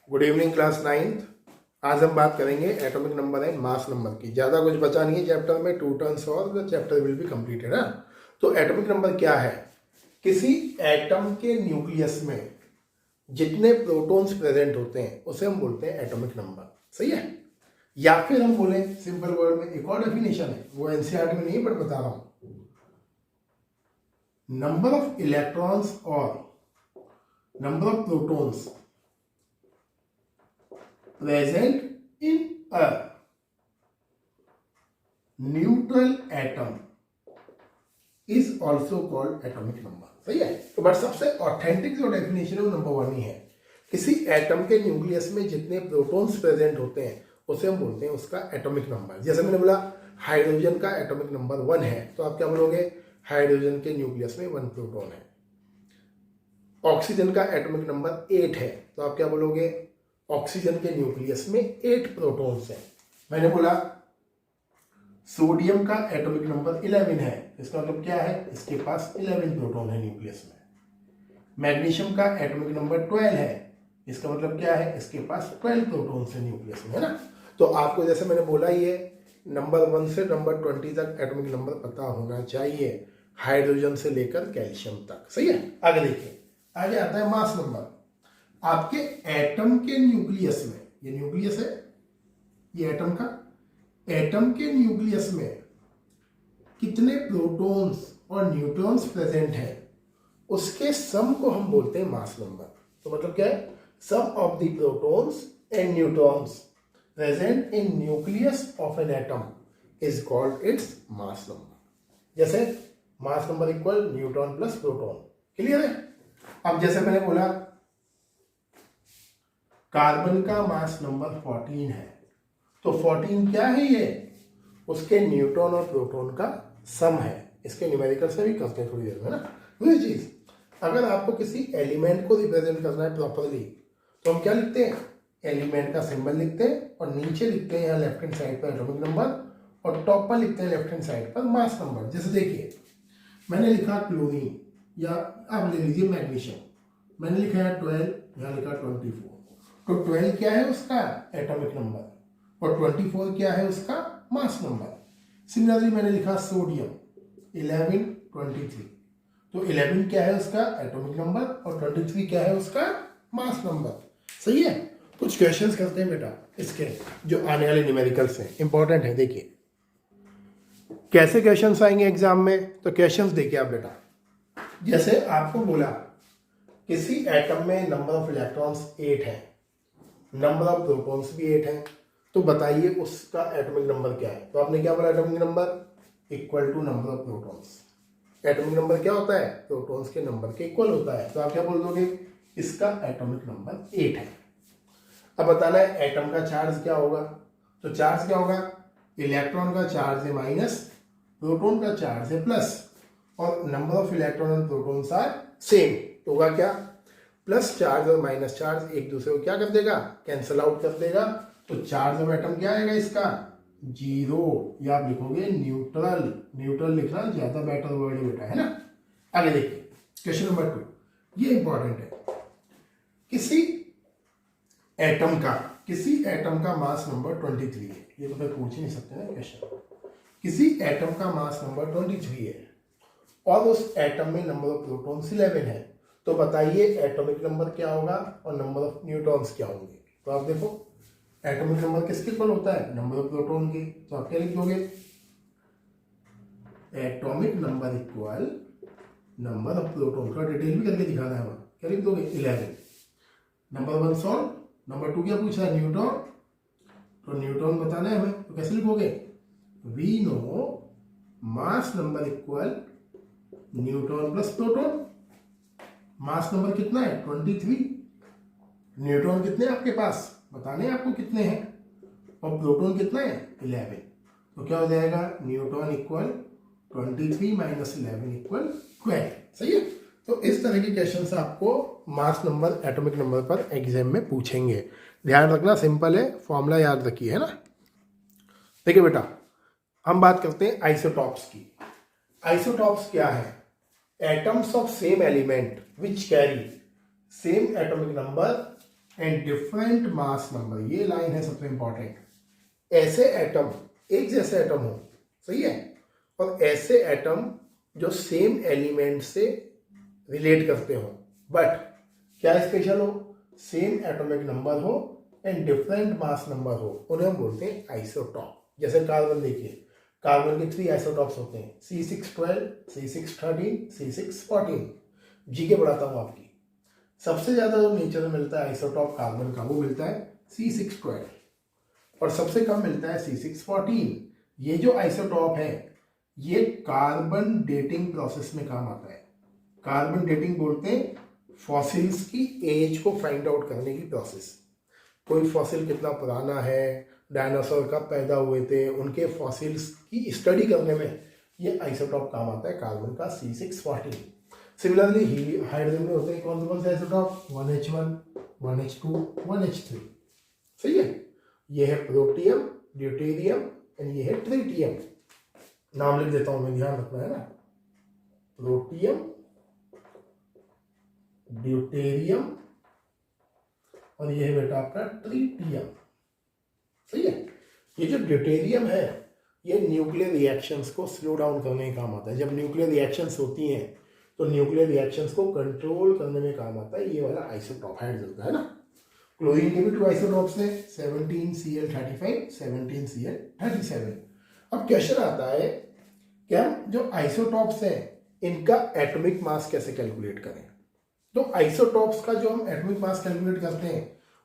Good evening class 9th। आज हम बात करेंगे atomic number and mass number की। ज़्यादा कुछ बचा नहीं है चैप्टर में, 2 टर्न्स और the chapter will be completed है। तो एटॉमिक नंबर क्या है? किसी एटम के न्यूक्लियस में जितने प्रोटॉन्स प्रेजेंट होते हैं उसे हम बोलते हैं एटॉमिक नंबर। सही है? या फिर हम बोले सिंपल वर्ड में एक और डेफिनेशन है, वो एनसीईआरटी में नहीं, बट बता रहा हूं, नंबर ऑफ इलेक्ट्रॉन्स और number of protons present in a neutral atom is also called atomic number। सही है? तो बट सबसे ऑथेंटिक जो डेफिनेशन है वो नंबर 1 ही है। किसी एटम के न्यूक्लियस में जितने प्रोटॉन्स प्रेजेंट होते हैं उसे हम बोलते हैं उसका एटॉमिक नंबर। जैसे मैंने बोला हाइड्रोजन का एटॉमिक नंबर 1 है, तो आप क्या बोलोगे? हाइड्रोजन के न्यूक्लियस में 1 प्रोटॉन है। ऑक्सीजन का एटॉमिक नंबर 8 है, तो आप क्या बोलोगे? ऑक्सीजन के न्यूक्लियस में 8 प्रोटॉन्स हैं। मैंने बोला सोडियम का एटॉमिक नंबर 11 है, इसका मतलब क्या है? इसके पास 11 प्रोटॉन है न्यूक्लियस में। मैग्नीशियम का एटॉमिक नंबर 12 है, इसका मतलब क्या है? इसके पास 12 प्रोटॉन्स है न्यूक्लियस में, है ना? तो आपको जैसे मैंने बोला ही है, नंबर 1 से नंबर 20 तक एटॉमिक नंबर पता होना चाहिए, हाइड्रोजन से लेकर कैल्शियम तक। सही है? आगे देखिए, आगे आता है मास नंबर। आपके एटम के न्यूक्लियस में, ये न्यूक्लियस है, ये एटम का, एटम के न्यूक्लियस में कितने प्रोटॉन्स और न्यूट्रॉन्स प्रेजेंट हैं उसके सम को हम बोलते हैं मास नंबर। तो मतलब क्या है? Sum of the protons and neutrons present in nucleus of an atom is called its mass number. जैसे mass number equal neutron plus proton. Clear है? अब जैसे मैंने बोला कार्बन का मास नंबर 14 है, तो 14 क्या है? ये उसके न्यूट्रॉन और प्रोटॉन का सम है। इसके न्यूमेरिकल से भी करते हैं थोड़ी देर में ना। वही चीज, अगर आपको किसी एलिमेंट को रिप्रेजेंट करना है प्रॉपरली, तो हम क्या लिखते हैं? एलिमेंट का सिंबल लिखते हैं और नीचे लिखते हैं यहाँ लेफ्ट हैंड साइड पर एटॉमिक नंबर, और टॉप पर लिखते हैं लेफ्ट हैंड साइड पर मास नंबर। जैसे देखिए, मैंने लिखा क्लोरीन, या आप ले लीजिए मैग्नीशियम, मैंने लिखा है 12, यहाँ लिखा 24। तो 12 क्या है उसका एटॉमिक नंबर, और 24 क्या है उसका मास नंबर। सिमिलरली मैंने लिखा सोडियम 11, 23, तो 11 क्या है उसका एटॉमिक नंबर और 23 क्या है उसका मास नंबर। सही है? कुछ क्वेश्चंस करते हैं बेटा इसके, जो आने वाले न्यूमेरिकल्स हैं, इंपॉर्टेंट है। देखिए कैसे क्वेश्चंस आएंगे एग्जाम में। तो क्वेश्चंस देखिए आप बेटा, जैसे आपको बोला किसी एटम में नंबर ऑफ इलेक्ट्रॉन्स 8 है, नंबर ऑफ प्रोटॉन्स भी 8 है, तो बताइए उसका एटॉमिक नंबर क्या है? तो आपने क्या बोला? Atomic number equal to number of protons. Atomic number क्या होता है? प्रोटॉन्स के नंबर के इक्वल होता है। तो आप क्या बोल दोगे? इसका एटॉमिक नंबर 8 है। अब बताना है एटम का चार्ज क्या होगा। तो चार्ज क्या होगा? इलेक्ट्रॉन का चार्ज है माइनस, प्रोटॉन का चार्ज है प्लस, और number of electron and protons are same. तो होगा क्या? प्लस चार्ज और माइनस चार्ज एक दूसरे को क्या कर देगा? कैंसल आउट कर देगा। तो चार्ज ऑफ एटम क्या आएगा इसका? 0, या आप लिखोगे न्यूट्रल। न्यूट्रल लिखना ज्यादा बेटर वर्ड है बेटा, है ना? आगे देखिए क्वेश्चन नंबर 2, ये इंपॉर्टेंट है। किसी एटम का मास नंबर 23 है। ये तो फिर पूछ ही नहीं सकते ना क्वेश्चन। किसी एटम का मास नंबर 23 है और उस एटम में नंबर ऑफ प्रोटॉन्स 11 है, तो बताइए एटॉमिक नंबर क्या होगा और नंबर ऑफ न्यूट्रॉन्स क्या होंगे। तो आप देखो एटॉमिक नंबर किसके इक्वल होता है? नंबर ऑफ प्रोटॉन के। तो आप क्या लिख दोगे? Atomic number equal number of proton का डिटेल भी करके दिखाना है। क्या लिख दोगे? 11। नंबर 1 सॉल्व, नंबर 2 क्या पूछा है? न्यूट्रॉन। तो न्यूट्रॉन बताना है हमें, तो कैसे लिखोगे? We know mass number equal neutron plus proton. Mass number कितना है? 23। न्यूट्रॉन कितने आपके पास बताने हैं आपको कितने हैं, और प्रोटॉन कितना है? 11। तो क्या हो जाएगा? Neutron equal 23 minus 11 equal 12। सही है? तो इस तरह के क्वेश्चंस आपको मास नंबर एटॉमिक नंबर पर एग्जाम में पूछेंगे। ध्यान रखना, सिंपल है, फॉर्मूला याद रखिए, है ना? देखिए बेटा, हम बात करते हैं आइसोटॉप्स की। आइसोटॉप्स क्या है? Atoms of same element which carry same atomic number and different mass number, ये लाइन है सबसे इंपॉर्टेंट, ऐसे एटम, एक जैसे एटम हो, सही है, और ऐसे एटम जो सेम एलिमेंट से रिलेट करते हो, बट क्या स्पेशल हो, सेम एटॉमिक नंबर हो एंड डिफरेंट मास नंबर हो, उन्हें हम बोलते हैं आइसोटॉप। जैसे कार्बन देखिए, कार्बन के 3 आइसोटॉप्स होते हैं, C612, C613, C614। जीके बढ़ाता हूँ आपकी, सबसे ज्यादा जो नेचर में मिलता है आइसोटॉप कार्बन का वो मिलता है C612 और सबसे कम मिलता है C614। ये जो आइसोटॉप है ये कार्बन डेटिंग प्रोसेस में काम आता है। कार्बन डेटिंग बोलते हैं फॉसिल्स की एज को फाइंड आउट करने की प्रोसेस। कोई फॉसिल कितना पुराना है, डायनासोर कब पैदा हुए थे, उनके फॉसिल्स की स्टडी करने में ये आइसोटॉप काम आता है कार्बन का C614। सिमिलरली हाइड्रोजन में होते हैं कौन से आइसोटॉप, 1H1, 1H2, 1H3, सही है। ये है प्रोटियम, ड्यूटेरियम एंड ये है ट्रिटियम। नाम लिख देता हूं मैं, ध्यान रखना है ना, प्रोटियम, ड्यूटेरियम और ये है बेटा आपका ट्रिटियम, सही है। ये जो ड्यूटेरियम है ये न्यूक्लियर रिएक्शंस को स्लो डाउन करने में काम आता है। जब न्यूक्लियर रिएक्शंस होती हैं तो न्यूक्लियर रिएक्शंस को कंट्रोल करने में काम आता है ये वाला आइसोटॉप हाइड्रोजन का, है ना। क्लोरीन के भी 2 आइसोटॉप्स हैं, 17Cl35, 17Cl37। अब क्वेश्चन आता है कि हम जो आइसोटॉप्स हैं इनका एटॉमिक मास कैसे कैलकुलेट करें। तो आइसोटॉप्स का जो हम एटॉमिक मास कैलकुलेट करते हैं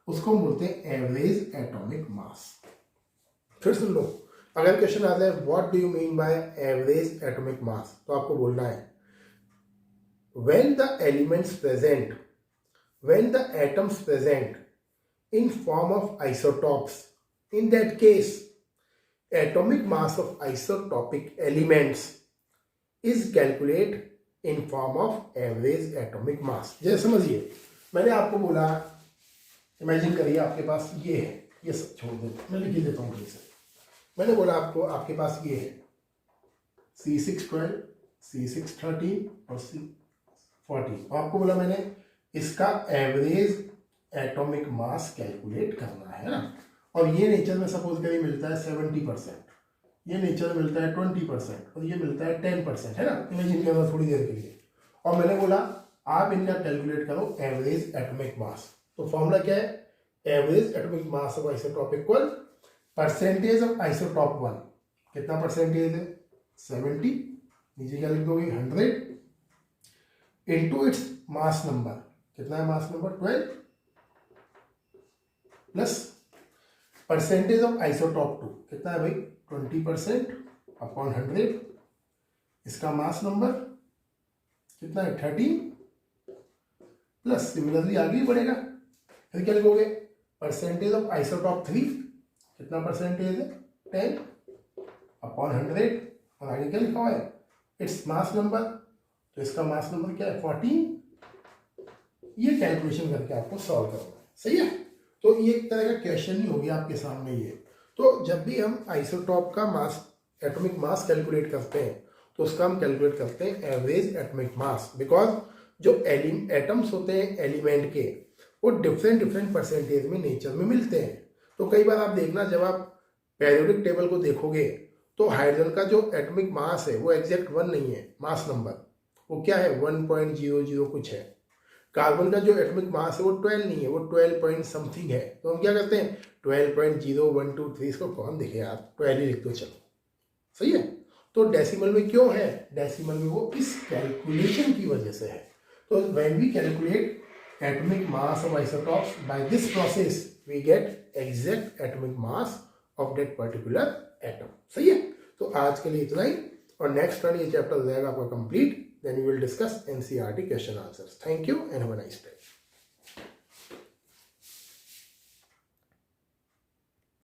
उसको हम बोलते हैं एवरेज एटॉमिक मास। फिर सुन लो, अगर क्वेश्चन आता है what do you mean by average atomic mass, तो आपको बोलना है when the elements present, when the atoms present in form of isotopes, in that case atomic mass of isotopic elements is calculated in form of average atomic mass। जैसे समझिए, मैंने आपको बोला, imagine करिए आपके पास ये है, ये सब छोड़ दो, मैं लिख देता हूँ से। मैंने बोला आपको आपके पास ये है C612, C613 और C14। आपको बोला मैंने इसका एवरेज एटॉमिक मास कैलकुलेट करना है ना, और ये नेचर में सपोज करिए मिलता है 70%, ये नेचर में मिलता है 20% और ये मिलता है 10%, है ना। इमेजिन करना थोड़ी देर के लिए, और मैंने बोला आप इनका कैलकुलेट करो एवरेज एटॉमिक मास। तो फॉर्मूला क्या है, average atomic mass of isotope equal percentage of isotope 1, कितना परसेंटेज है 70, नीचे क्या लिख दोगे 100, इनटू इट्स मास नंबर, कितना है mass number 12, plus percentage of isotope 2, कितना है भाई 20% अपॉन 100, इसका मास नंबर कितना है 13, प्लस सिमिलरली आगे बढ़ेगा, फिर क्या लिखोगे परसेंटेज ऑफ आइसोटॉप 3, कितना परसेंटेज है 10 अपॉन 100, और आगे क्या लिखा हुआ है इट्स मास नंबर, तो इसका मास नंबर क्या है 14। ये कैलकुलेशन करके आपको सॉल्व करना है, सही है। तो ये एक तरह का क्वेश्चन ही हो गया आपके सामने ये। तो जब भी हम आइसोटॉप का मास एटॉमिक मास कैलकुलेट करते हैं तो उसका हम कैलकुलेट करते हैं एवरेज एटॉमिक मास, बिकॉज जो एटम्स होते हैं एलिमेंट के वो डिफरेंट परसेंटेज में नेचर में मिलते हैं। तो कई बार आप देखना, जब आप पेरियोडिक टेबल को देखोगे तो हाइड्रोजन का जो एटॉमिक मास है वो एग्जैक्ट 1 नहीं है, मास नंबर वो क्या है 1.00 कुछ है। कार्बन का जो एटॉमिक मास है वो 12 नहीं है, वो 12 पॉइंट समथिंग है। तो हम क्या करते हैं 12.0123, इसको कौन देखे यार, 12 ही लिख दो चलो, सही है। तो डेसिमल में क्यों है, डेसिमल में वो इस कैलकुलेशन की वजह से है। तो when we calculate atomic mass of isotopes by this process we get exact atomic mass of that particular atom, सही है। तो आज के लिए इतना ही, और नेक्स्ट टर्न ये चैप्टर हो जाएगा आपका complete, then we will discuss NCERT question answers. Thank you and have a nice day.